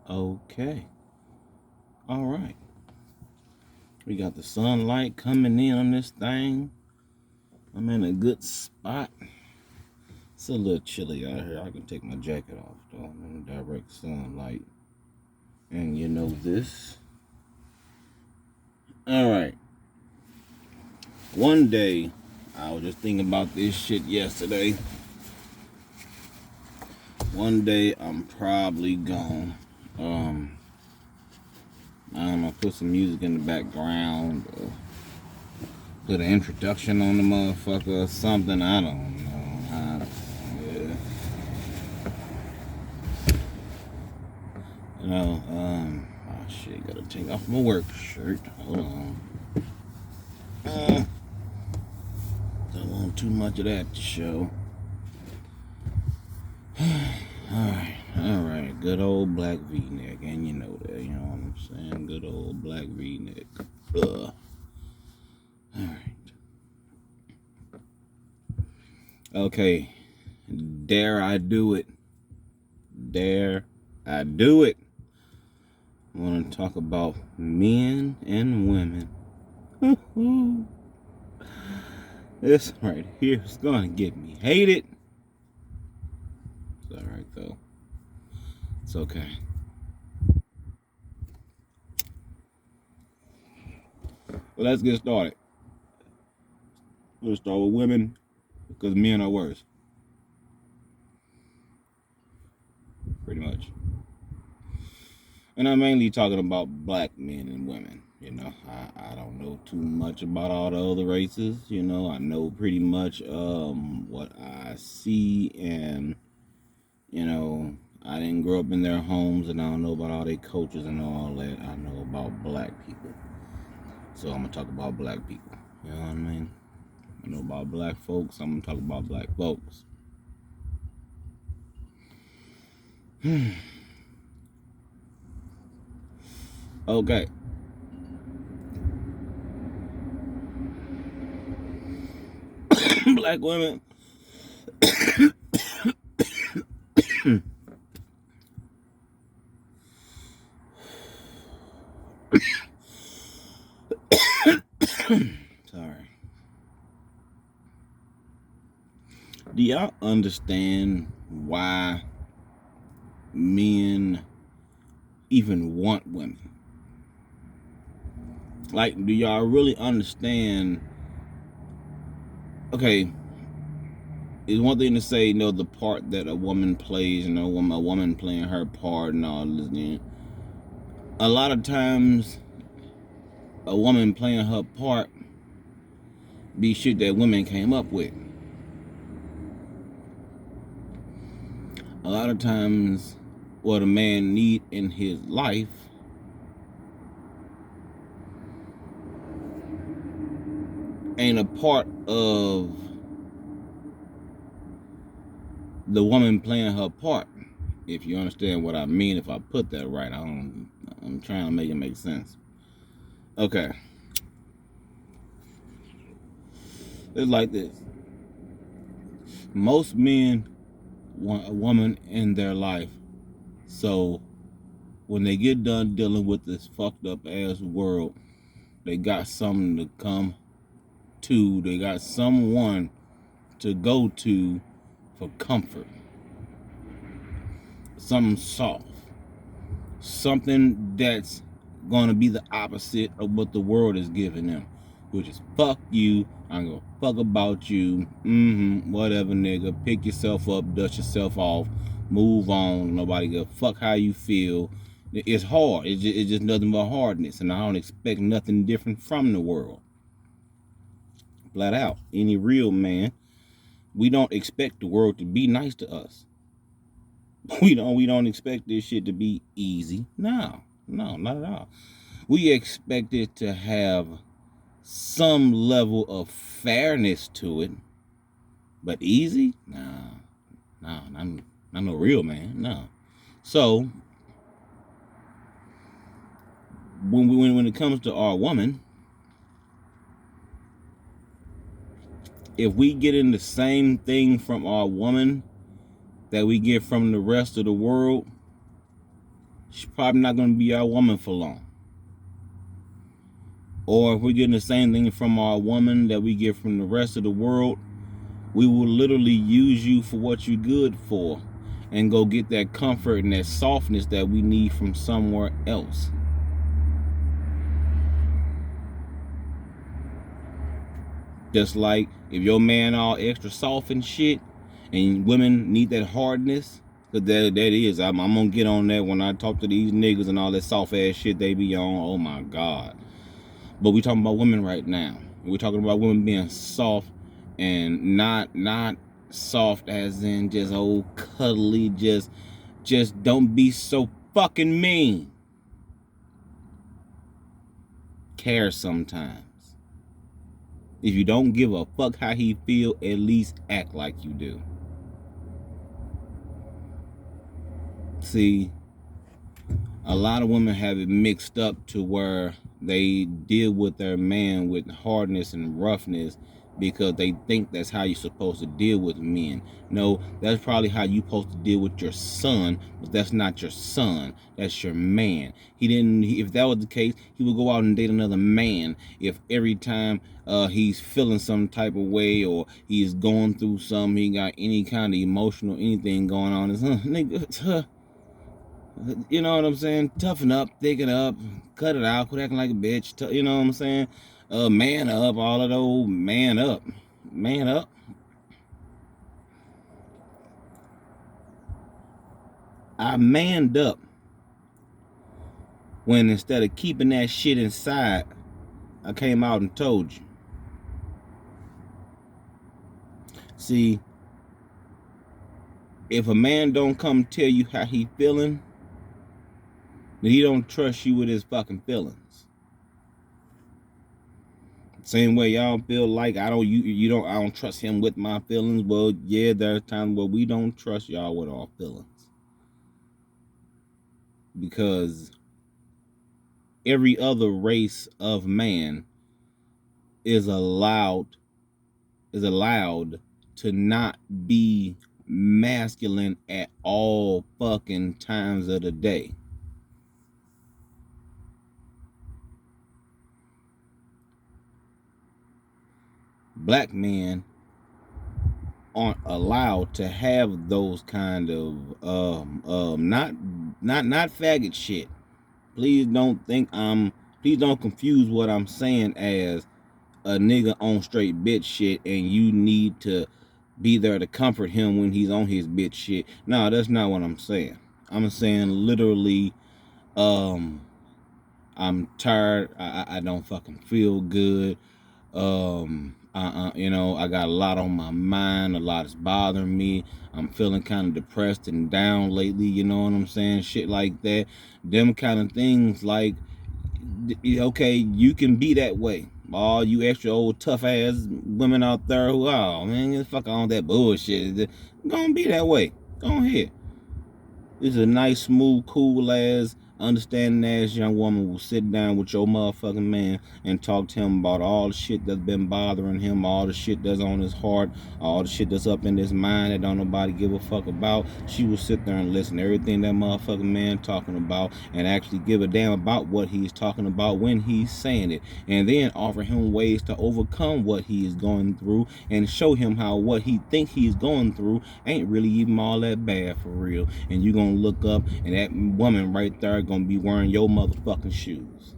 Okay. All right. We got the sunlight coming in on this thing. I'm in a good spot. It's a little chilly out here. I can take my jacket off though. I'm in direct sunlight. And you know this. All right. One day, I was just thinking about this shit yesterday. One day, I'm probably gonna, I don't know, put some music in the background, or put an introduction on the motherfucker or something. I don't know. Yeah. You know, oh shit, gotta take off my work shirt. Hold on. Don't want too much of that to show. Alright. Good old black V-neck, and you know that, you know what I'm saying? Good old black V-neck. Alright. Okay. Dare I do it? Dare I do it? I want to talk about men and women. This right here is gonna get me hated. It's alright though. It's okay. Well, let's get started. We'll start with women because men are worse. Pretty much. And I'm mainly talking about black men and women. You know, I don't know too much about all the other races. You know, I know pretty much what I see, and you know, I didn't grow up in their homes, and I don't know about all their cultures and all that. I know about black people. So I'm gonna talk about black people. You know what I mean? I know about black folks. I'm gonna talk about black folks. Okay. Black women. Sorry. Do y'all understand why men even want women? Like, do y'all really understand? Okay, it's one thing to say, you know, the part that a woman plays, you know, a woman playing her part and all this. You know. A lot of times, a woman playing her part be shit that women came up with. A lot of times, what a man need in his life ain't a part of the woman playing her part. If you understand what I mean, if I put that right, I'm trying to make it make sense. Okay. It's like this. Most men want a woman in their life. So when they get done dealing with this fucked up ass world, they got something to come to. They got someone to go to for comfort. Something soft. Something that's going to be the opposite of what the world is giving them, which is fuck you. I'm gonna fuck about you. Whatever, nigga. Pick yourself up, dust yourself off, move on. Nobody give a fuck how you feel. It's hard. It's just nothing but hardness, and I don't expect nothing different from the world. Flat out, any real man, we don't expect the world to be nice to us. We don't expect this shit to be easy. No, not at all. We expect it to have some level of fairness to it, but easy? No, I'm no real man. No. So when it comes to our woman, if we get in the same thing from our woman that we get from the rest of the world, she's probably not going to be our woman for long. Or if we're getting the same thing from our woman that we get from the rest of the world, we will literally use you for what you're good for and go get that comfort and that softness that we need from somewhere else. Just like if your man all extra soft and shit, and women need that hardness, cause that is, I'm gonna get on that when I talk to these niggas and all that soft ass shit they be on. Oh my God. But we talking about women right now. We're talking about women being soft and not soft as in just old cuddly, just don't be so fucking mean. Care sometimes. If you don't give a fuck how he feel, at least act like you do. See, a lot of women have it mixed up to where they deal with their man with hardness and roughness because they think that's how you're supposed to deal with men. No, that's probably how you're supposed to deal with your son, but that's not your son. That's your man. If that was the case, he would go out and date another man if every time he's feeling some type of way or he's going through something, he got any kind of emotional anything going on. It's, nigga, you know what I'm saying? Toughen up, thicken up, cut it out, quit acting like a bitch. You know what I'm saying? Man up, all of those. Man up. Man up. I manned up when instead of keeping that shit inside, I came out and told you. See, if a man don't come tell you how he feeling, then he don't trust you with his fucking feelings. Same way y'all feel like I don't trust him with my feelings. Well, yeah, there's times where we don't trust y'all with our feelings. Because every other race of man is allowed to not be masculine at all fucking times of the day. Black men aren't allowed to have those kind of not faggot shit. Please don't confuse what I'm saying as a nigga on straight bitch shit and you need to be there to comfort him when he's on his bitch shit. No, that's not what I'm saying. I'm saying literally, I'm tired. I don't fucking feel good. I got a lot on my mind. A lot is bothering me. I'm feeling kind of depressed and down lately. You know what I'm saying? Shit like that. Them kind of things. Like, okay, you can be that way. All you extra old tough ass women out there who, oh man, get the fuck on that bullshit. Gonna be that way. Go ahead. This is a nice, smooth, cool ass, understanding ass young woman will sit down with your motherfucking man and talk to him about all the shit that's been bothering him, all the shit that's on his heart, all the shit that's up in his mind that don't nobody give a fuck about. She will sit there and listen to everything that motherfucking man talking about and actually give a damn about what he's talking about when he's saying it, and then offer him ways to overcome what he is going through and show him how what he think he's going through ain't really even all that bad for real. And you gonna look up and that woman right there gonna be wearing your motherfucking shoes.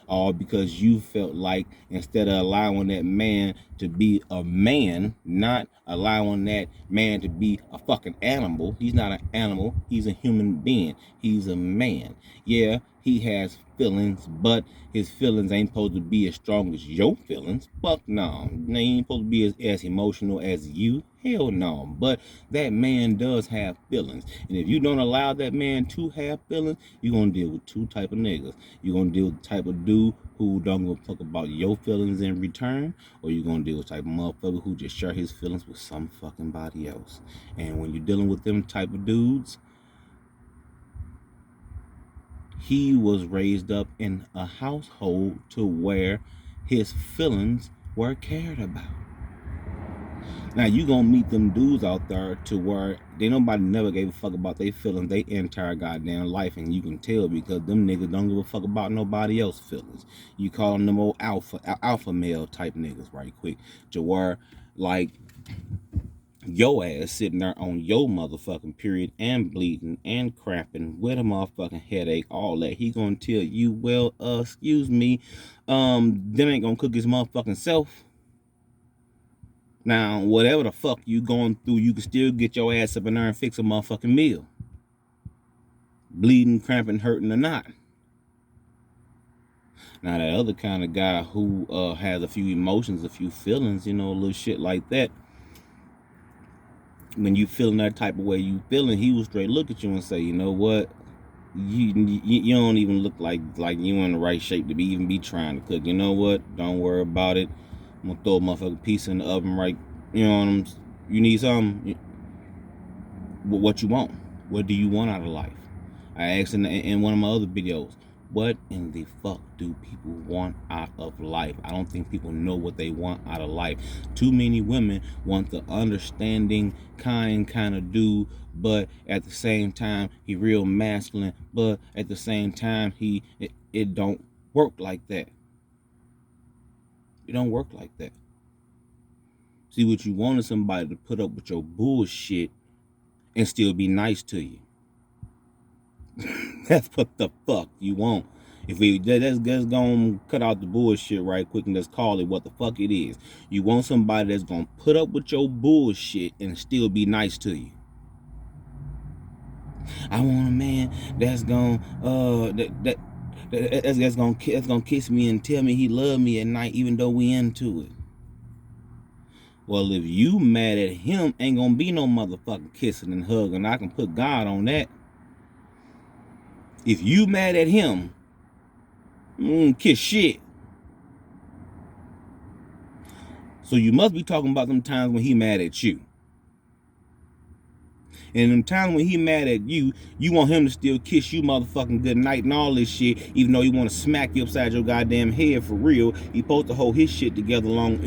All because you felt like instead of allowing that man to be a man, not allowing that man to be a fucking animal. He's not an animal. He's a human being. He's a man. Yeah, he has feelings, but his feelings ain't supposed to be as strong as your feelings. Fuck no. They ain't supposed to be as emotional as you. Hell no. But that man does have feelings. And if you don't allow that man to have feelings, you're going to deal with two type of niggas. You're going to deal with the type of dude who don't give a fuck about your feelings in return, or you're going to deal with the type of motherfucker who just share his feelings with some fucking body else. And when you're dealing with them type of dudes, he was raised up in a household to where his feelings were cared about. Now you gonna meet them dudes out there to where they nobody never gave a fuck about their feelings they entire goddamn life, and you can tell because them niggas don't give a fuck about nobody else's feelings. You call them old alpha male type niggas right quick to where like your ass sitting there on your motherfucking period and bleeding and cramping with a motherfucking headache, all that. He gonna tell you, well, excuse me, them ain't gonna cook his motherfucking self. Now, whatever the fuck you going through, you can still get your ass up in there and fix a motherfucking meal. Bleeding, cramping, hurting or not. Now, that other kind of guy who has a few emotions, a few feelings, a little shit like that, when you feeling that type of way you feeling, he will straight look at you and say, you know what? You don't even look like you in the right shape to even be trying to cook. You know what? Don't worry about it. I'm gonna throw a motherfucking piece in the oven right. You need something. What you want? What do you want out of life? I asked in one of my other videos, what in the fuck do people want out of life? I don't think people know what they want out of life. Too many women want the understanding, kind of dude, but at the same time, he real masculine, but at the same time, it don't work like that. It don't work like that. See, what you want is somebody to put up with your bullshit and still be nice to you. That's what the fuck you want. If we that's gonna cut out the bullshit right quick and just call it what the fuck it is. You want somebody that's gonna put up with your bullshit and still be nice to you. I want a man that's gonna that's gonna kiss me and tell me he love me at night even though we into it. Well, if you mad at him, ain't gonna be no motherfucking kissing and hugging. I can put God on that. If you mad at him, kiss shit. So you must be talking about them times when he mad at you. And them times when he mad at you, you want him to still kiss you motherfucking good night and all this shit, even though he want to smack you upside your goddamn head for real. He supposed to hold his shit together long,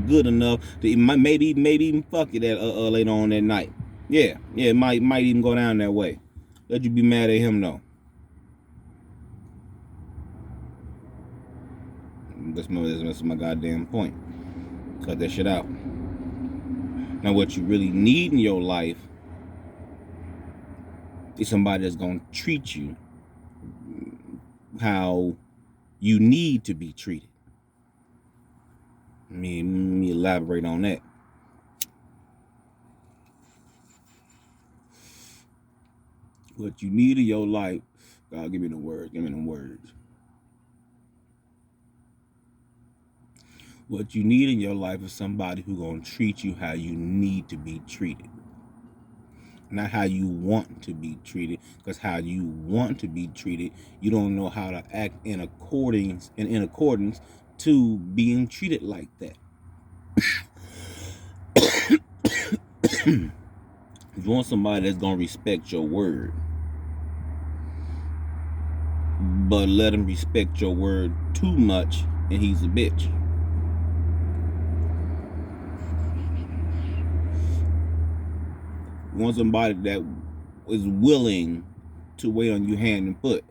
good enough to maybe even fuck you that later on that night. Yeah, it might even go down that way. Let you be mad at him though. That's my goddamn point. Cut that shit out. Now, what you really need in your life is somebody that's gonna treat you how you need to be treated. Let me elaborate on that. What you need in your life, God, give me the words. Give me the words. What you need in your life is somebody who's gonna treat you how you need to be treated. Not how you want to be treated, because how you want to be treated, you don't know how to act in accordance to being treated like that. You want somebody that's gonna respect your word, but let him respect your word too much, and he's a bitch. You want somebody that is willing to wait on you hand and foot,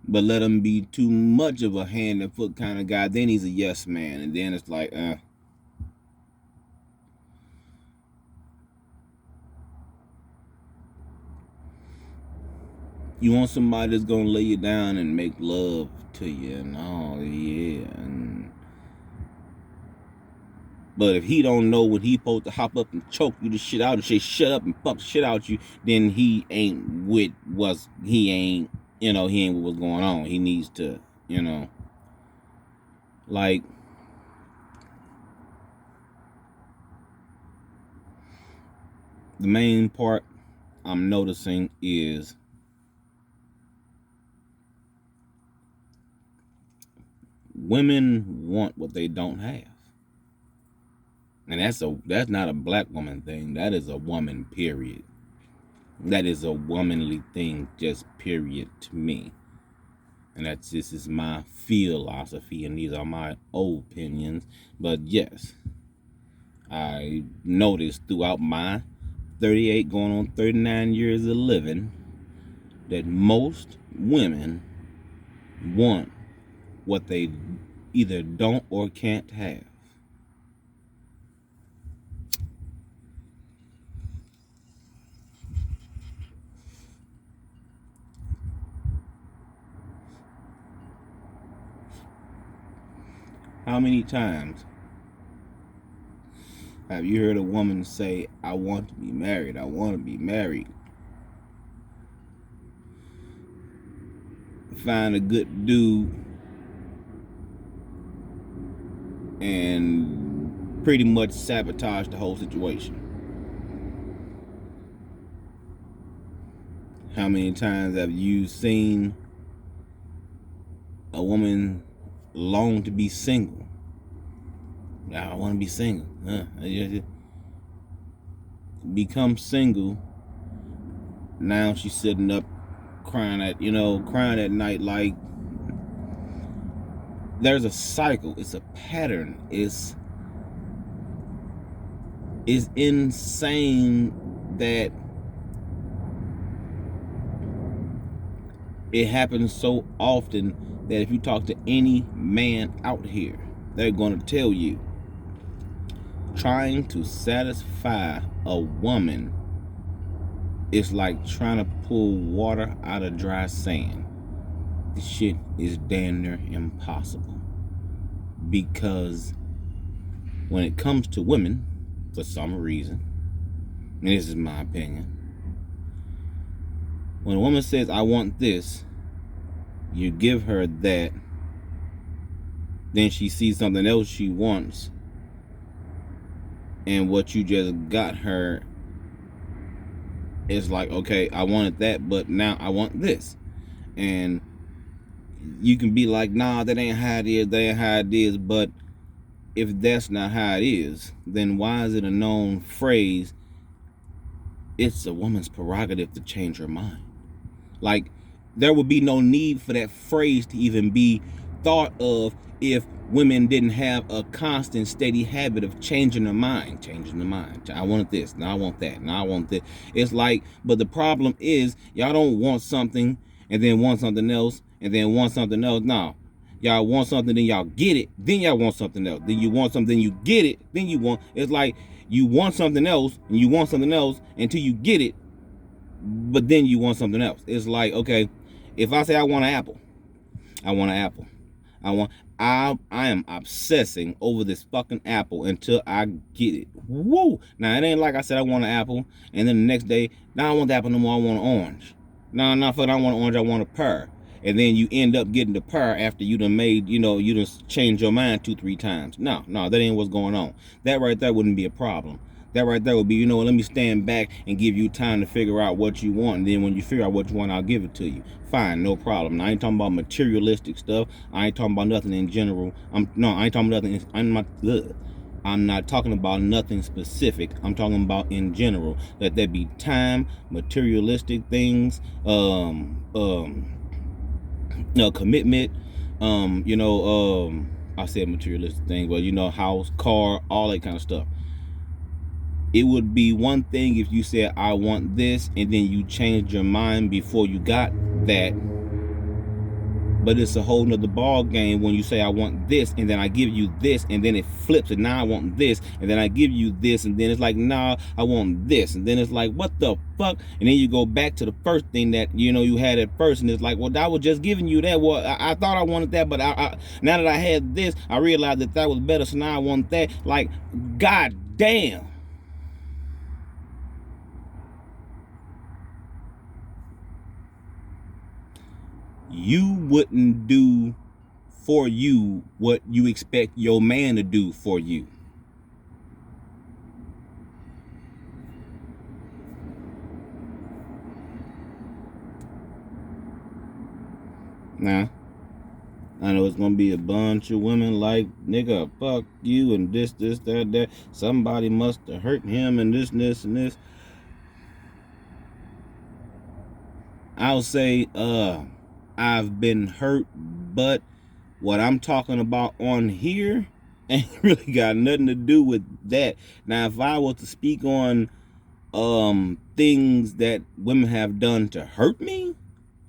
but let him be too much of a hand and foot kind of guy. Then he's a yes man, and then it's like, You want somebody that's gonna lay you down and make love to you and all, yeah. But if he don't know when he supposed to hop up and choke you the shit out and say shut up and fuck the shit out you, then he ain't with what's he ain't with what's going on. He needs to, like the main part I'm noticing is women want what they don't have. And that's not a black woman thing. That is a woman, period. That is a womanly thing, just period to me. And this is my philosophy, and these are my opinions. But yes, I noticed throughout my 38 going on 39 years of living that most women want what they either don't or can't have. How many times have you heard a woman say, I want to be married, I want to be married? Find a good dude and pretty much sabotage the whole situation. How many times have you seen a woman long to be single? I want to be single. Become single. Now she's sitting up crying at night. Like, there's a cycle. It's a pattern. It's insane that it happens so often that if you talk to any man out here, they're going to tell you trying to satisfy a woman is like trying to pull water out of dry sand. This shit is damn near impossible. Because when it comes to women, for some reason, and this is my opinion, when a woman says, I want this, you give her that, then she sees something else she wants, and what you just got her is like, okay, I wanted that, but now I want this. And you can be like, nah, that ain't how it is, but if that's not how it is, then why is it a known phrase, it's a woman's prerogative to change her mind? Like, there would be no need for that phrase to even be thought of if women didn't have a constant, steady habit of changing their mind. I want this, now I want that, now I want this. It's like, but the problem is, y'all don't want something and then want something else and then want something else. No. Y'all want something, then y'all get it, then y'all want something else. Then you want something, you get it, then you want. It's like you want something else and you want something else until you get it, but then you want something else. It's like, okay, if I say I want an apple, I want an apple. I am obsessing over this fucking apple until I get it. Woo! Now it ain't like I said I want an apple, and then the next day, now I want the apple no more, I want an orange. No, fuck, I don't want an orange, I want a pear. And then you end up getting the pear after you done made, you done changed your mind 2-3 times. No, that ain't what's going on. That right there wouldn't be a problem. That right there would be, let me stand back and give you time to figure out what you want. And then when you figure out what you want, I'll give it to you. Fine, no problem. Now, I ain't talking about materialistic stuff. I ain't talking about nothing in general. I ain't talking about nothing. I'm not talking about nothing specific. I'm talking about in general. Let that be time, materialistic things, commitment, I said materialistic things, but house, car, all that kind of stuff. It would be one thing if you said, I want this, and then you changed your mind before you got that. But it's a whole nother ball game when you say, I want this, and then I give you this, and then it flips, and now I want this, and then I give you this, and then it's like, nah, I want this. And then it's like, what the fuck? And then you go back to the first thing that, you had at first, and it's like, well, I was just giving you that. Well, I thought I wanted that, but I now that I had this, I realized that was better, so now I want that. Like, god damn. You wouldn't do for you what you expect your man to do for you. Now, I know it's gonna be a bunch of women like, nigga, fuck you, and this, that. Somebody must have hurt him, and this, and this. I'll say, I've been hurt, but what I'm talking about on here ain't really got nothing to do with that. Now, if I was to speak on things that women have done to hurt me,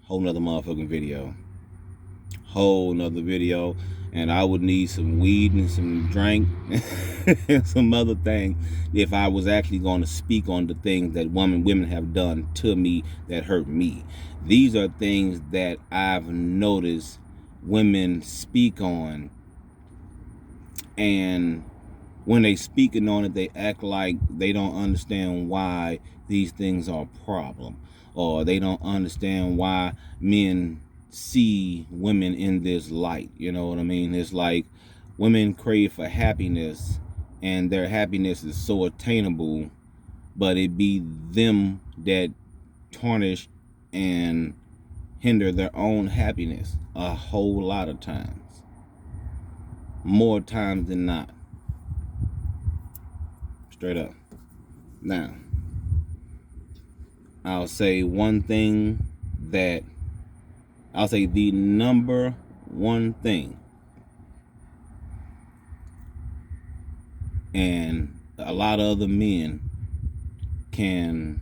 whole nother motherfucking video. Whole nother video. And I would need some weed and some drink and some other things if I was actually going to speak on the things that women have done to me that hurt me. These are things that I've noticed women speak on, and when they speaking on it, they act like they don't understand why these things are a problem, or they don't understand why men see women in this light. You know what I mean? It's like women crave for happiness, and their happiness is so attainable, but it be them that tarnish and hinder their own happiness a whole lot of times, more times than not. Straight up. Now, I'll say one thing that I'll say the number one thing, and a lot of other men can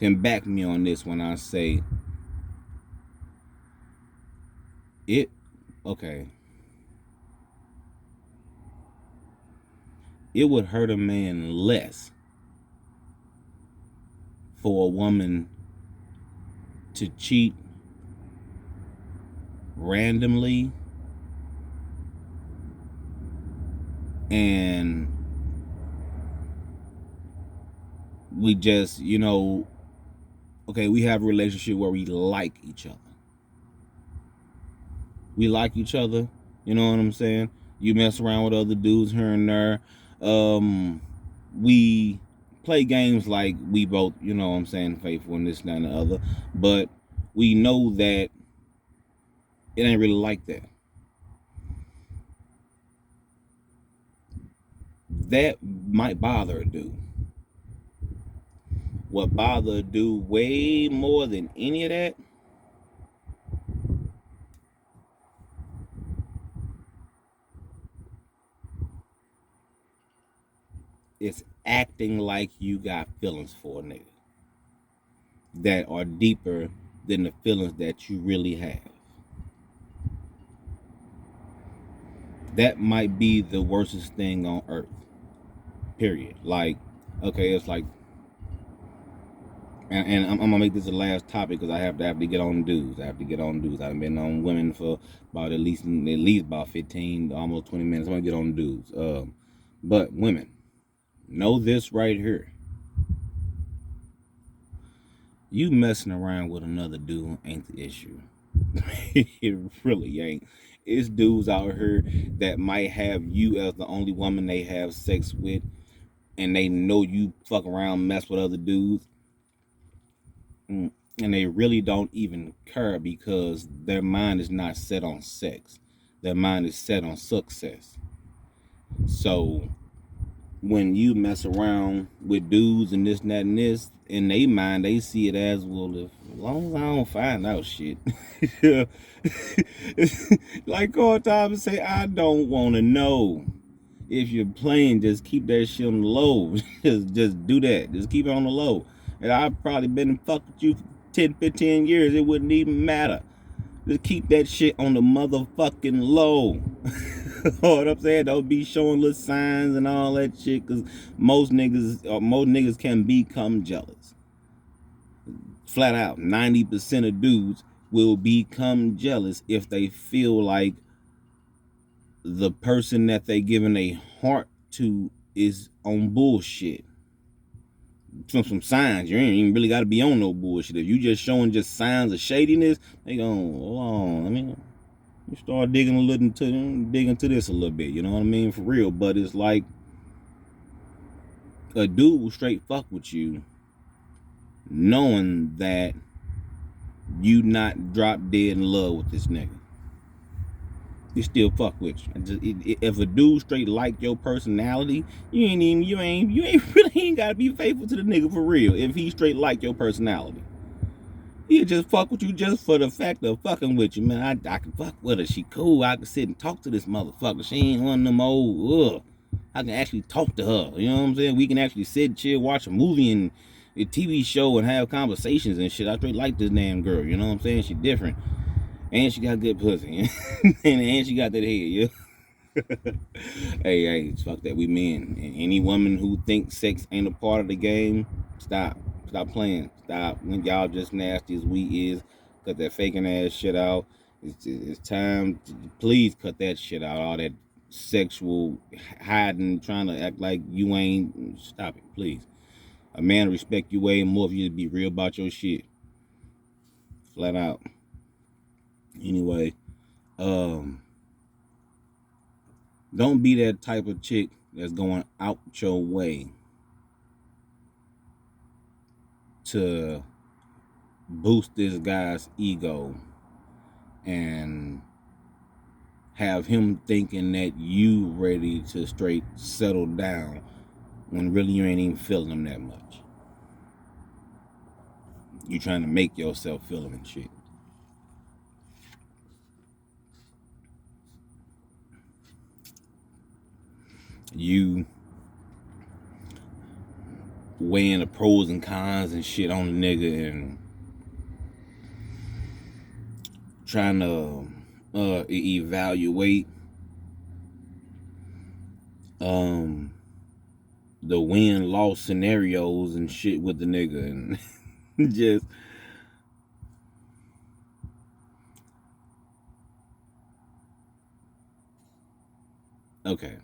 back me on this when I say it. Okay, it would hurt a man less for a woman to cheat randomly and we just, okay, we have a relationship where we like each other. We like each other, you know what I'm saying? You mess around with other dudes here and there. We play games like we both, you know what I'm saying, faithful and this, that, and the other. But we know that it ain't really like that. That might bother a dude. What bother a dude way more than any of that is acting like you got feelings for a nigga that are deeper than the feelings that you really have. That might be the worstest thing on earth. Period. Like, okay, it's like, and I'm gonna make this the last topic because I have to get on dudes. I've been on women for about at least about 15, almost 20 minutes. I'm gonna get on dudes. But women, know this right here. You messing around with another dude ain't the issue. It really ain't. It's dudes out here that might have you as the only woman they have sex with, and they know you fuck around, mess with other dudes, and they really don't even care because their mind is not set on sex. Their mind is set on success. So when you mess around with dudes and this and that and this, in their mind they see it as, well, if, as long as I don't find out shit. Like all time to say, I don't want to know. If you're playing, just keep that shit on the low. just do that. Just keep it on the low. And I've probably been fucking with you for 10, 15 years. It wouldn't even matter. Just keep that shit on the motherfucking low. You know what I'm saying? Don't be showing little signs and all that shit, because most niggas can become jealous. Flat out, 90% of dudes will become jealous if they feel like the person that they giving a heart to is on bullshit. Some signs. You ain't even really got to be on no bullshit. If you just showing just signs of shadiness, they go, hold on, I mean, you start digging into this a little bit, you know what I mean, for real. But it's like a dude will straight fuck with you knowing that you not drop dead in love with this nigga. He still fuck with you. If a dude straight like your personality, you ain't really ain't gotta be faithful to the nigga for real. If he straight like your personality, He'll just fuck with you just for the fact of fucking with you, man. I can fuck with her. She cool. I can sit and talk to this motherfucker. She ain't one of them old, I can actually talk to her. You know what I'm saying? We can actually sit, chill, watch a movie and a TV show and have conversations and shit. I straight like this damn girl. You know what I'm saying? She different. And she got good pussy. and she got that head, yeah. Hey, fuck that. We men. And any woman who thinks sex ain't a part of the game, stop. Stop playing. Stop. When y'all just nasty as we is, cut that faking ass shit out. It's time to please cut that shit out. All that sexual hiding, trying to act like you ain't. Stop it, please. A man respect you way more if you just be real about your shit. Flat out. Anyway, don't be that type of chick that's going out your way to boost this guy's ego and have him thinking that you ready to straight settle down when really you ain't even feeling him that much. You trying to make yourself feel him and shit. You weighing the pros and cons and shit on the nigga and trying to evaluate the win-loss scenarios and shit with the nigga and just okay.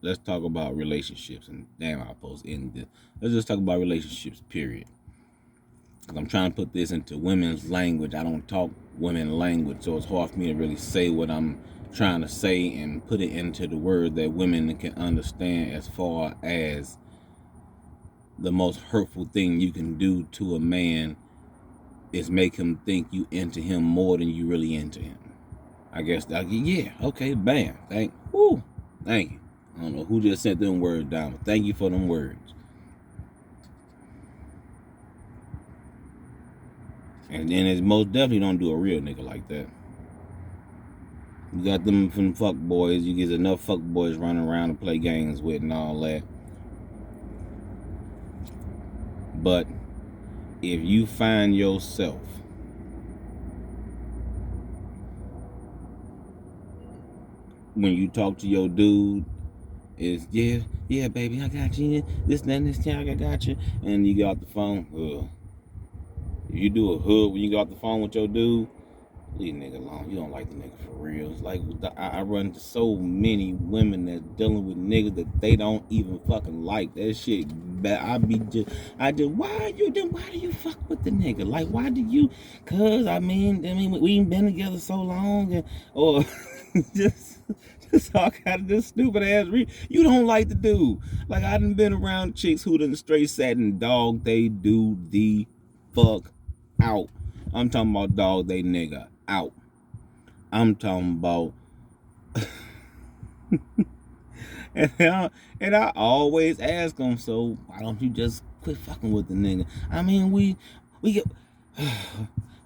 Let's talk about relationships and damn, I'll post in this. Let's just talk about relationships, period. Because I'm trying to put this into women's language. I don't talk women language, so it's hard for me to really say what I'm trying to say and put it into the word that women can understand, as far as the most hurtful thing you can do to a man is make him think you into him more than you really into him. I guess yeah, okay, bam. Thank you. I don't know who just sent them words down, but thank you for them words. And then it's most definitely don't do a real nigga like that. You got them from fuck boys. You get enough fuck boys running around and play games with and all that. But if you find yourself when you talk to your dude, is yeah, baby, I got you. This, that, and this, I got you. And you get off the phone. If you do a hood when you get off the phone with your dude, leave the nigga alone. You don't like the nigga for real. It's like I run into so many women that's dealing with niggas that they don't even fucking like. That shit, why do you fuck with the nigga? Like, why do you? Cause I mean, we ain't been together so long, or just all kind of this stupid ass you don't like the dude. Like, I done been around chicks who done straight sat and dog they do the fuck out. I'm talking about dog they nigga out. I'm talking about and I always ask them, so why don't you just quit fucking with the nigga? I mean, we get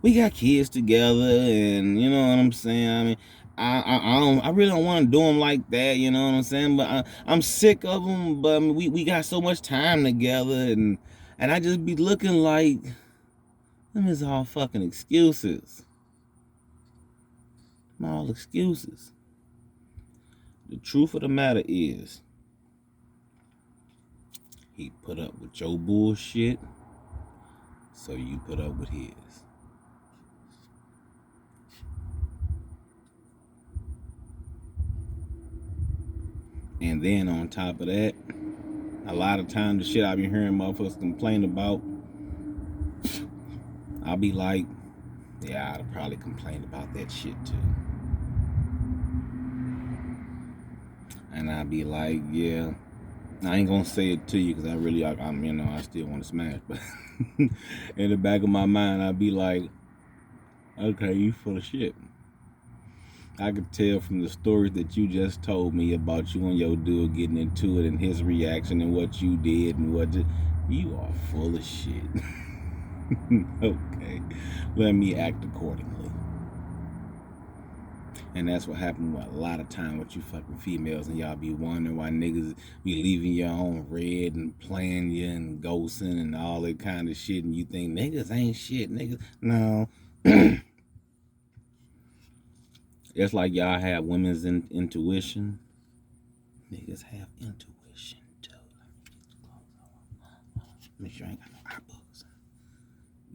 we got kids together, and you know what I'm saying. I mean, I really don't want to do them like that, you know what I'm saying. But I'm sick of them. But I mean, we got so much time together, and I just be looking like them is all fucking excuses. All excuses. The truth of the matter is, he put up with your bullshit, so you put up with his. And then on top of that, a lot of times the shit I be hearing motherfuckers complain about, I'll be like, yeah, I'd probably complain about that shit too. And I'd be like, yeah, I ain't gonna say it to you because I'm, you know, I still want to smash. But in the back of my mind, I'd be like, okay, you full of shit. I could tell from the stories that you just told me about you and your dude getting into it and his reaction and what you did and you are full of shit. Okay, let me act accordingly. And that's what happened with a lot of time with you fucking females, and y'all be wondering why niggas be leaving you on red and playing you and ghosting and all that kind of shit, and you think niggas ain't shit, niggas. No. It's like y'all have women's intuition. Niggas have intuition too. Make sure I ain't got no eye bugs.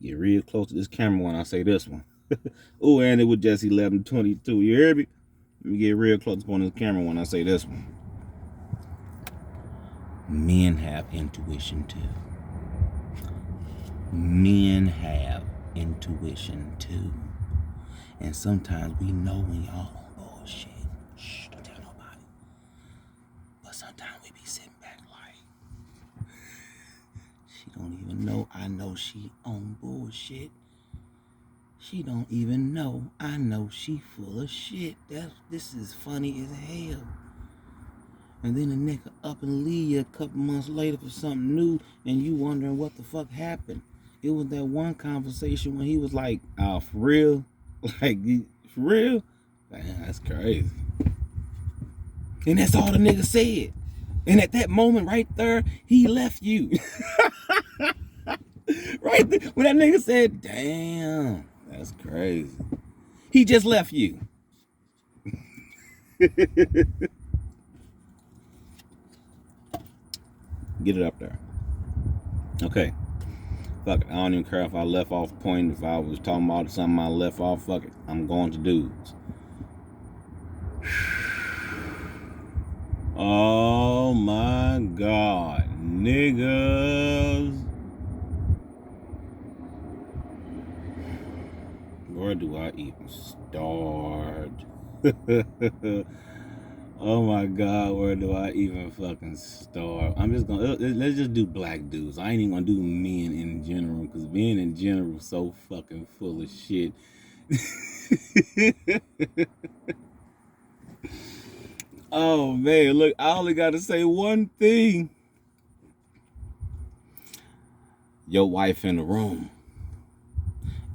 Get real close to this camera when I say this one. Oh, and it was just 11:22. You hear me? Let me get real close on this camera when I say this one. Men have intuition too. Men have intuition too. And sometimes we know when y'all on bullshit. Shh, don't tell nobody. But sometimes we be sitting back like, she don't even know I know she on bullshit. She don't even know I know she full of shit. This is funny as hell. And then the nigga up and leave you a couple months later for something new, and you wondering what the fuck happened. It was that one conversation when he was like, oh, for real? Like, for real? Man, that's crazy. And that's all the nigga said. And at that moment right there, he left you. Right there, when that nigga said, damn, that's crazy. He just left you. Get it up there. Okay. Fuck it. I don't even care if I left off point. If I was talking about something I left off, fuck it. I'm going to dudes. Oh my God. Niggas. Where do I even start? Oh my God, where do I even fucking start? I'm just gonna, let's just do black dudes. I ain't even gonna do men in general, because men in general are so fucking full of shit. Oh man, look, I only gotta say one thing. Your wife in the room.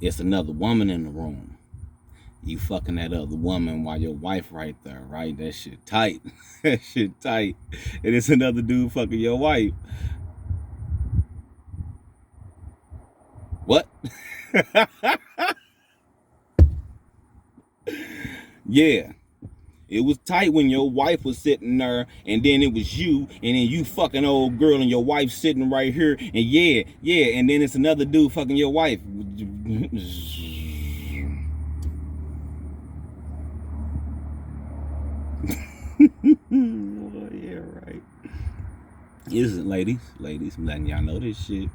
It's another woman in the room. You fucking that other woman while your wife right there, right? That shit tight. That shit tight. And it's another dude fucking your wife. What? Yeah. It was tight when your wife was sitting there, and then it was you, and then you fucking old girl, and your wife sitting right here, and yeah, and then it's another dude fucking your wife. Oh, yeah, right. Listen, ladies, I'm letting y'all know this shit.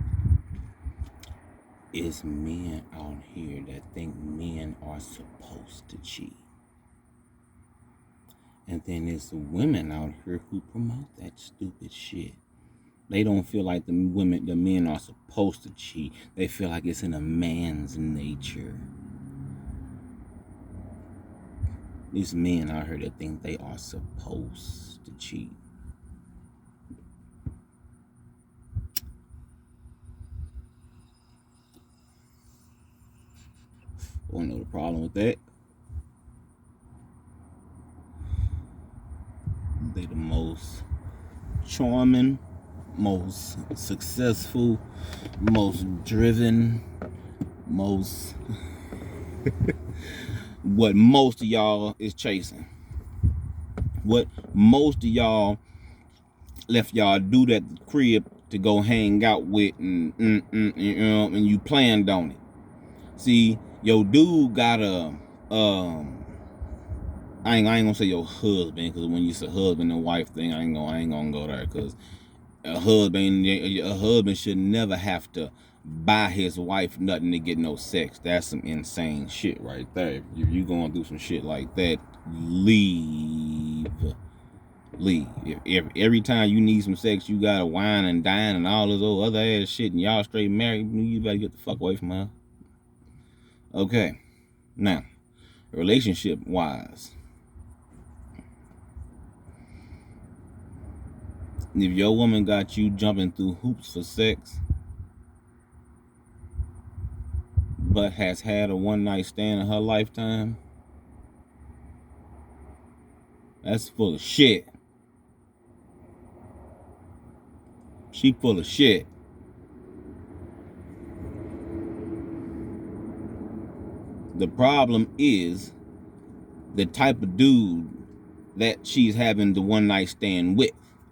It's men out here that think men are supposed to cheat. And then there's women out here who promote that stupid shit. They don't feel like the men are supposed to cheat. They feel like it's in a man's nature. These men out here that think they are supposed to cheat. I don't know the problem with that. They the most charming, most successful, most driven, most what most of y'all is chasing. What most of y'all left y'all dude at the crib to go hang out with, and you planned on it. See, your dude got a I ain't gonna say your husband, because when you say husband and wife thing, I ain't gonna go there, because a husband should never have to buy his wife nothing to get no sex. That's some insane shit right there. If you going through some shit like that, leave. If every time you need some sex, you gotta wine and dine and all this old other ass shit, and y'all straight married, you better get the fuck away from her. Okay, now, relationship wise, if your woman got you jumping through hoops for sex, but has had a one night stand in her lifetime, that's full of shit. She full of shit. The problem is the type of dude that she's having the one night stand with.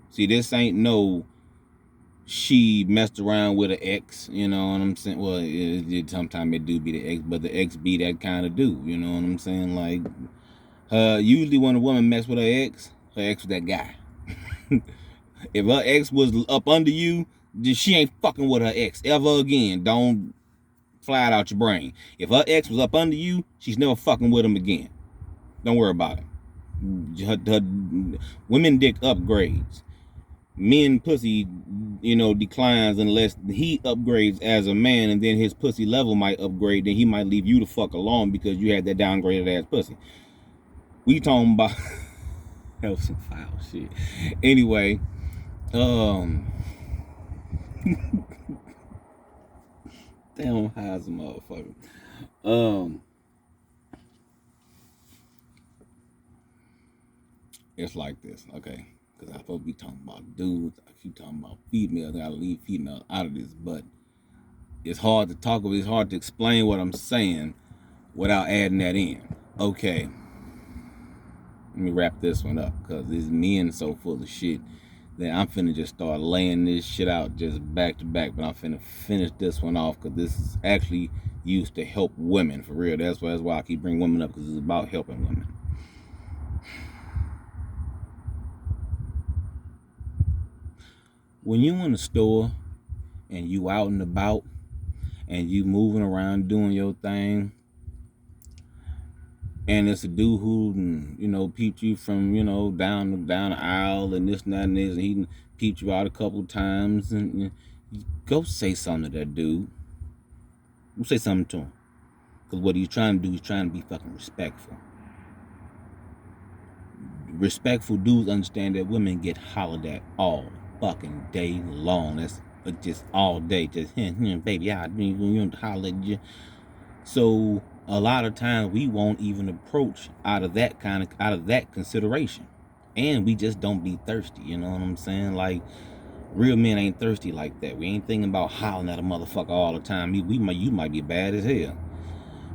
See, this ain't no she messed around with an ex, you know what I'm saying? Well, sometimes it do be the ex, but the ex be that kind of dude, you know what I'm saying? Like, usually when a woman mess with her ex was that guy. If her ex was up under you, she ain't fucking with her ex ever again. Don't fly it out your brain. If her ex was up under you, she's never fucking with him again. Don't worry about it. Her women dick upgrades. Men pussy, declines unless he upgrades as a man, and then his pussy level might upgrade. Then he might leave you the fuck alone because you had that downgraded ass pussy. We talking about hell some foul shit. Anyway, damn high as a motherfucker. It's like this, okay? Because I'm supposed to be talking about dudes. I keep talking about females. I gotta leave females out of this, but it's hard to talk about. It's hard to explain what I'm saying without adding that in. Okay, let me wrap this one up because this men so full of shit that I'm finna just start laying this shit out just back to back. But I'm finna finish this one off because this is actually used to help women for real. That's why I keep bringing women up, because it's about helping women. When you in the store and you out and about and you moving around doing your thing, and it's a dude who peeped you from down the aisle and this and that and this, and he peeped you out a couple times, and you go say something to that dude. Go say something to him, because what he's trying to do, he's trying to be fucking respectful. Respectful dudes understand that women get hollered at all fucking day long. That's just all day. Just baby, you holler at you. So a lot of times we won't even approach out of that consideration, and we just don't be thirsty. You know what I'm saying? Like, real men ain't thirsty like that. We ain't thinking about hollering at a motherfucker all the time. You might be bad as hell.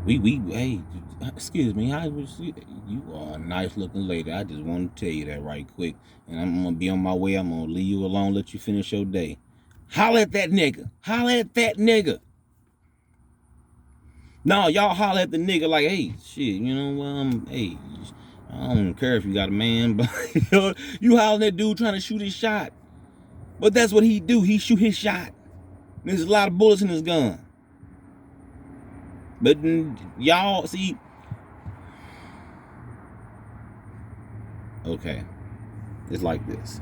Hey, excuse me, you are a nice looking lady. I just want to tell you that right quick, and I'm gonna be on my way. I'm gonna leave you alone, let you finish your day. Holler at that nigga. Holler at that nigga. No, y'all holler at the nigga like, hey, shit, hey, I don't care if you got a man, but you holler at that dude trying to shoot his shot. But that's what he do. He shoot his shot. There's a lot of bullets in his gun. But y'all see, okay, it's like this.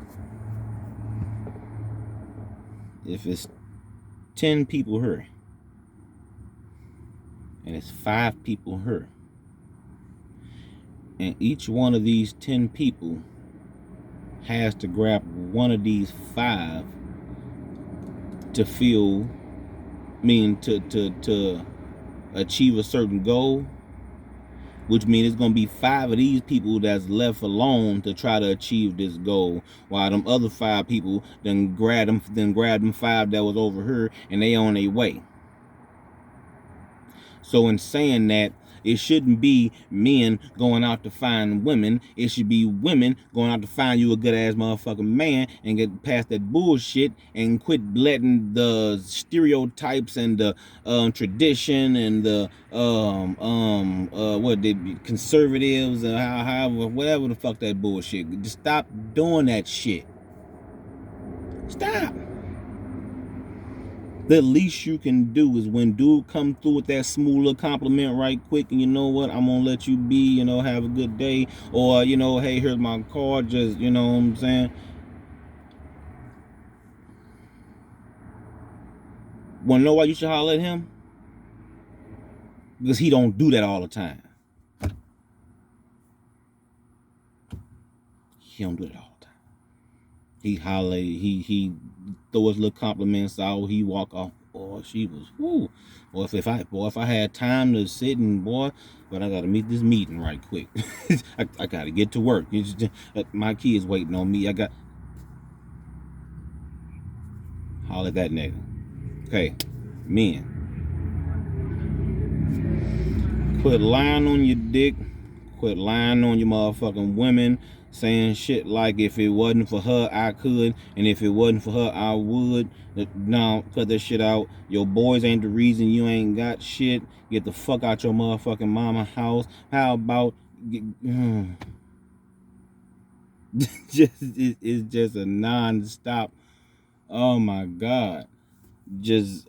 If it's 10 people here and it's 5 people here, and each one of these 10 people has to grab one of these 5 to to achieve a certain goal, which means it's gonna be 5 of these people that's left alone to try to achieve this goal, while them other 5 people then grab them 5 that was over here, and they on their way. So in saying that, it shouldn't be men going out to find women. It should be women going out to find you a good ass motherfucking man and get past that bullshit and quit letting the stereotypes and the tradition and the conservatives and however whatever the fuck that bullshit. Just stop doing that shit. Stop. The least you can do is when dude come through with that smooth little compliment right quick, and you know what, I'm gonna let you be, have a good day, or hey, here's my card, just what I'm saying. Wanna know why you should holler at him? Because he don't do that all the time. He don't do it all the time. He holler, he throw his little compliments out, he walk off, oh she was, whoo. Boy, if I had time to sit and, boy, but I gotta meet this meeting right quick. I gotta get to work. My kids waiting on me. I got, holler at that nigga. Okay, men, quit lying on your dick. Quit lying on your motherfucking women, saying shit like, if it wasn't for her, I could, and if it wasn't for her, I would. No, cut that shit out. Your boys ain't the reason you ain't got shit. Get the fuck out your motherfucking mama house. How about it's just a non-stop. Oh my God. Just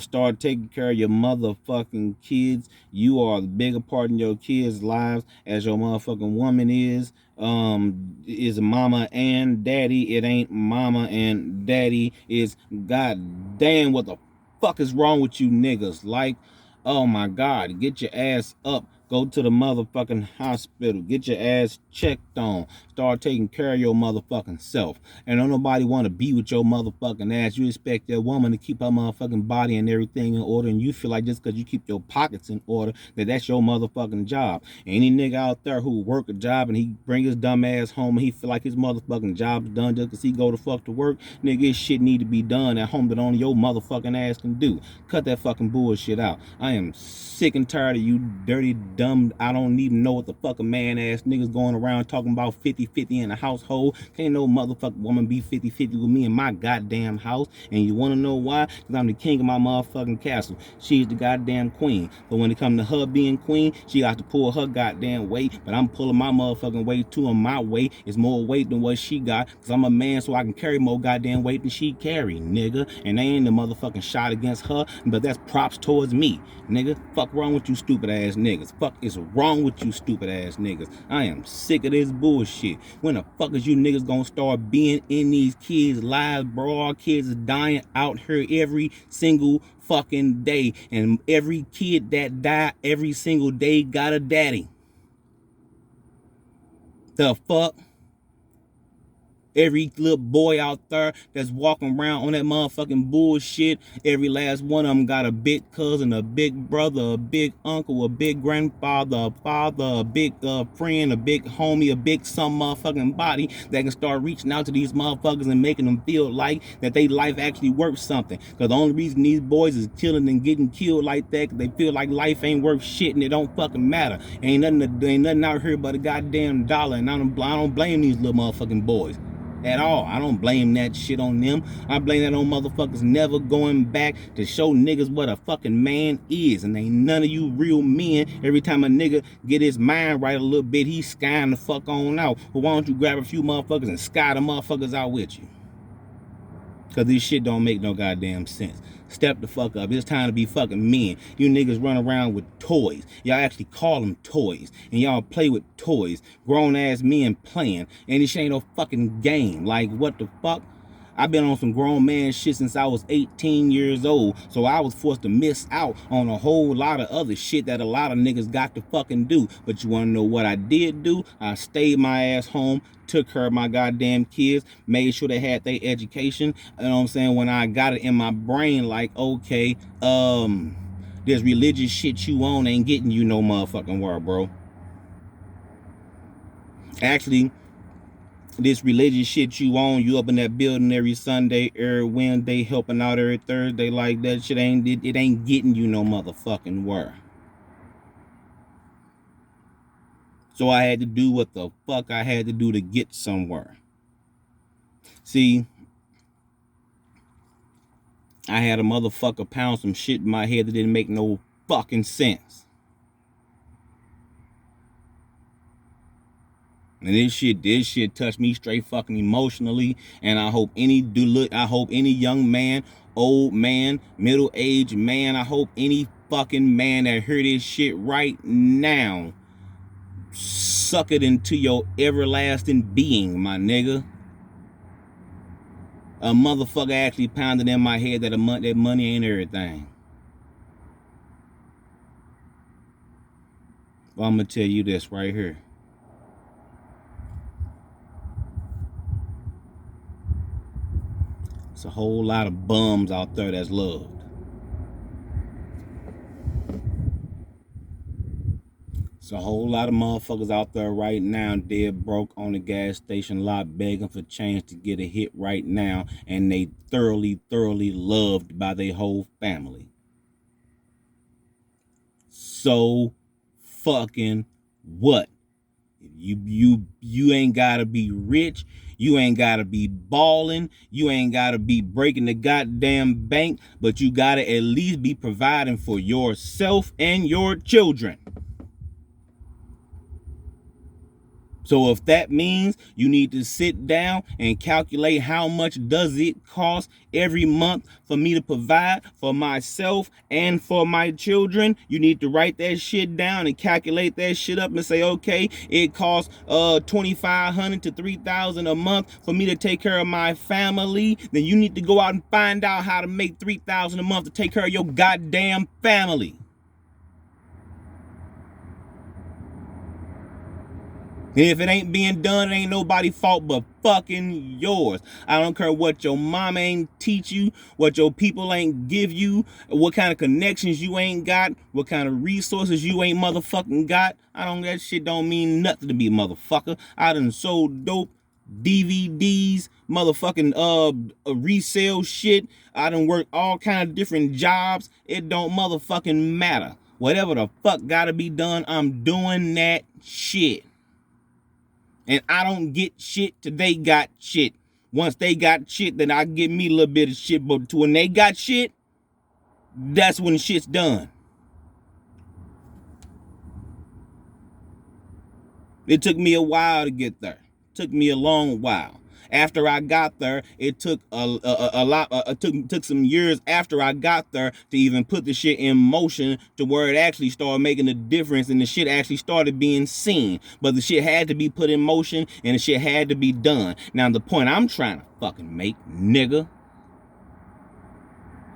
start taking care of your motherfucking kids. You are the bigger part in your kids' lives as your motherfucking woman is mama and daddy. It ain't mama and daddy. It's god damn what the fuck is wrong with you niggas. Like, oh my God, get your ass up. Go to the motherfucking hospital. Get your ass checked on. Start taking care of your motherfucking self. And don't nobody want to be with your motherfucking ass. You expect that woman to keep her motherfucking body and everything in order, and you feel like just because you keep your pockets in order, that's your motherfucking job. Any nigga out there who work a job and he bring his dumb ass home and he feel like his motherfucking job's done just because he go to fuck to work, nigga, his shit need to be done at home that only your motherfucking ass can do. Cut that fucking bullshit out. I am sick and tired of you dirty, dumb, I don't even know what the fuck a man ass niggas going around talking about 50-50 in the household. Can't no motherfucking woman be 50-50 with me in my goddamn house. And you want to know why? Because I'm the king of my motherfucking castle. She's the goddamn queen. But when it comes to her being queen, she got to pull her goddamn weight. But I'm pulling my motherfucking weight too, and my weight is more weight than what she got. Because I'm a man, so I can carry more goddamn weight than she carry, nigga. And they ain't the motherfucking shot against her, but that's props towards me, nigga. Fuck wrong with you stupid ass niggas. Fuck is wrong with you stupid ass niggas. I am sick of this bullshit. When the fuck is you niggas gonna start being in these kids' lives, bro? Our kids are dying out here every single fucking day. And every kid that die every single day got a daddy. The fuck? Every little boy out there that's walking around on that motherfucking bullshit, every last one of them got a big cousin, a big brother, a big uncle, a big grandfather, a father, a big friend, a big homie, a big some motherfucking body that can start reaching out to these motherfuckers and making them feel like that they life actually worth something. Because the only reason these boys is killing and getting killed like that, because they feel like life ain't worth shit and it don't fucking matter. Ain't nothing out here but a goddamn dollar, and I don't blame these little motherfucking boys at all. I don't blame that shit on them. I blame that on motherfuckers never going back to show niggas what a fucking man is. And ain't none of you real men. Every time a nigga get his mind right a little bit, he's skying the fuck on out. Well, why don't you grab a few motherfuckers and sky the motherfuckers out with you? Because this shit don't make no goddamn sense. Step the fuck up. It's time to be fucking men. You niggas run around with toys. Y'all actually call them toys. And y'all play with toys. Grown ass men playing. And this shit ain't no fucking game. Like, what the fuck? I've been on some grown man shit since I was 18 years old. So I was forced to miss out on a whole lot of other shit that a lot of niggas got to fucking do. But you wanna know what I did do? I stayed my ass home, took care of my goddamn kids, made sure they had their education. You know what I'm saying? When I got it in my brain, like, okay, this religious shit you on ain't getting you no motherfucking where, bro. Actually, this religious shit you on, you up in that building every Sunday, every Wednesday, helping out every Thursday, like that shit it ain't getting you no motherfucking where. So I had to do what the fuck I had to do to get somewhere. See, I had a motherfucker pound some shit in my head that didn't make no fucking sense. And this shit touched me straight fucking emotionally. And I hope any young man, old man, middle-aged man, I hope any fucking man that heard this shit right now, suck it into your everlasting being, my nigga. A motherfucker actually pounded in my head that money ain't everything. Well, I'm gonna tell you this right here. It's a whole lot of bums out there that's loved. There's a whole lot of motherfuckers out there right now dead broke on the gas station lot begging for change to get a hit right now, and they thoroughly loved by their whole family. So fucking what? You ain't gotta be rich. You ain't gotta be balling. You ain't gotta be breaking the goddamn bank, but you gotta at least be providing for yourself and your children. So if that means you need to sit down and calculate how much does it cost every month for me to provide for myself and for my children, you need to write that shit down and calculate that shit up and say, okay, it costs $2,500 to $3,000 a month for me to take care of my family. Then you need to go out and find out how to make $3,000 a month to take care of your goddamn family. And if it ain't being done, it ain't nobody's fault but fucking yours. I don't care what your mama ain't teach you, what your people ain't give you, what kind of connections you ain't got, what kind of resources you ain't motherfucking got. That shit don't mean nothing to me, motherfucker. I done sold dope, DVDs, motherfucking resale shit. I done worked all kind of different jobs. It don't motherfucking matter. Whatever the fuck gotta be done, I'm doing that shit. And I don't get shit till they got shit. Once they got shit, then I get me a little bit of shit. But when they got shit, that's when shit's done. It took me a while to get there. It took me a long while. After I got there, it took a lot. Took some years after I got there to even put the shit in motion to where it actually started making a difference and the shit actually started being seen. But the shit had to be put in motion and the shit had to be done. Now the point I'm trying to fucking make, nigga.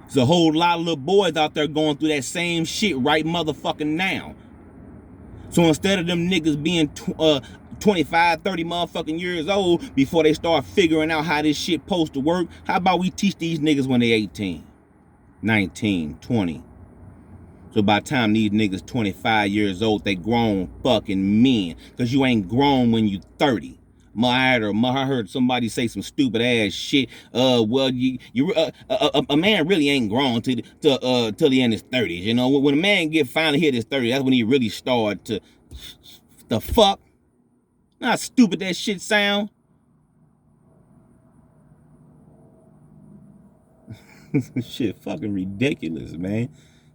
There's a whole lot of little boys out there going through that same shit right motherfucking now. So instead of them niggas being 25, 30 motherfucking years old before they start figuring out how this shit supposed to work, how about we teach these niggas when they 18, 19, 20? So by the time these niggas 25 years old, they grown fucking men. Because you ain't grown when you 30. I heard somebody say some stupid ass shit. A man really ain't grown till he in his 30s. You know, when a man finally hit his 30s, that's when he really start to. The fuck? How stupid that shit sound? Shit, fucking ridiculous, man.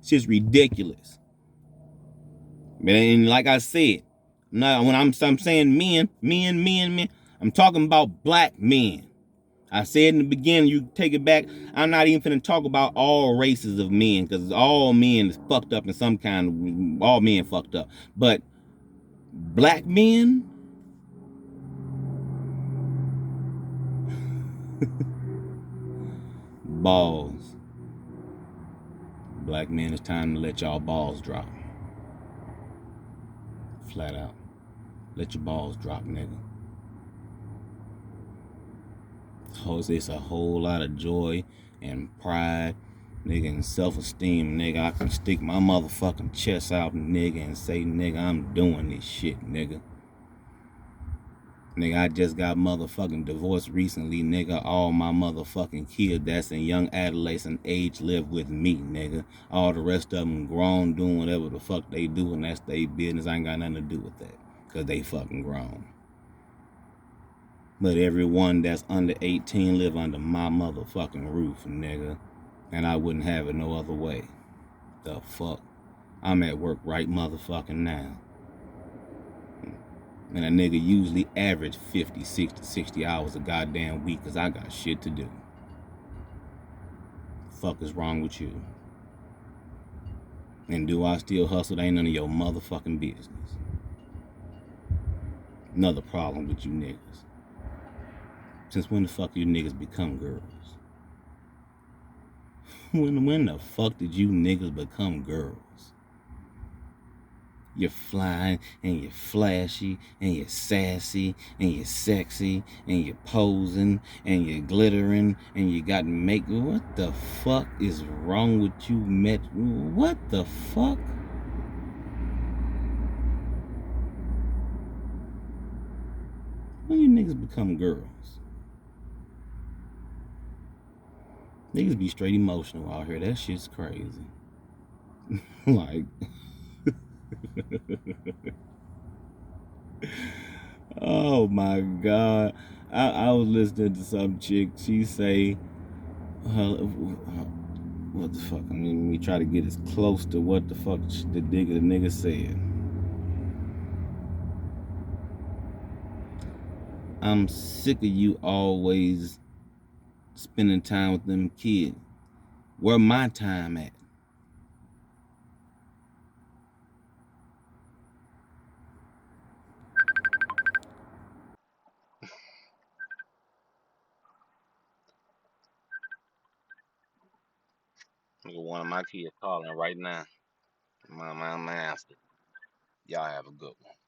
Shit's ridiculous. And like I said, when I'm saying men, I'm talking about black men. I said in the beginning, you take it back, I'm not even finna talk about all races of men, because all men is fucked up in some kind of, all men fucked up. But black men, balls. Black men, it's time to let y'all balls drop. Flat out. Let your balls drop, nigga. It's a whole lot of joy and pride, nigga, and self-esteem, nigga. I can stick my motherfucking chest out, nigga, and say, nigga, I'm doing this shit, nigga. Nigga, I just got motherfucking divorced recently, nigga. All my motherfucking kids that's in young adolescent age live with me, nigga. All the rest of them grown, doing whatever the fuck they do, and that's their business. I ain't got nothing to do with that, because they fucking grown. But everyone that's under 18 live under my motherfucking roof, nigga. And I wouldn't have it no other way. The fuck? I'm at work right motherfucking now. And a nigga usually average 50, 60 hours a goddamn week because I got shit to do. Fuck is wrong with you? And do I still hustle? That ain't none of your motherfucking business. Another problem with you niggas. Since when the fuck you niggas become girls? When the fuck did you niggas become girls? You're flying and you're flashy and you're sassy and you're sexy and you're posing and you're glittering and you got makeup. What the fuck is wrong with you, Met? What the fuck? When you niggas become girls? Niggas be straight emotional out here. That shit's crazy. Like, oh my god. I was listening to some chick. She say, what the fuck? I mean, we try to get as close to what the fuck the nigga said. I'm sick of you always spending time with them kids. Where my time at? One of my kids calling right now. My master. Y'all have a good one.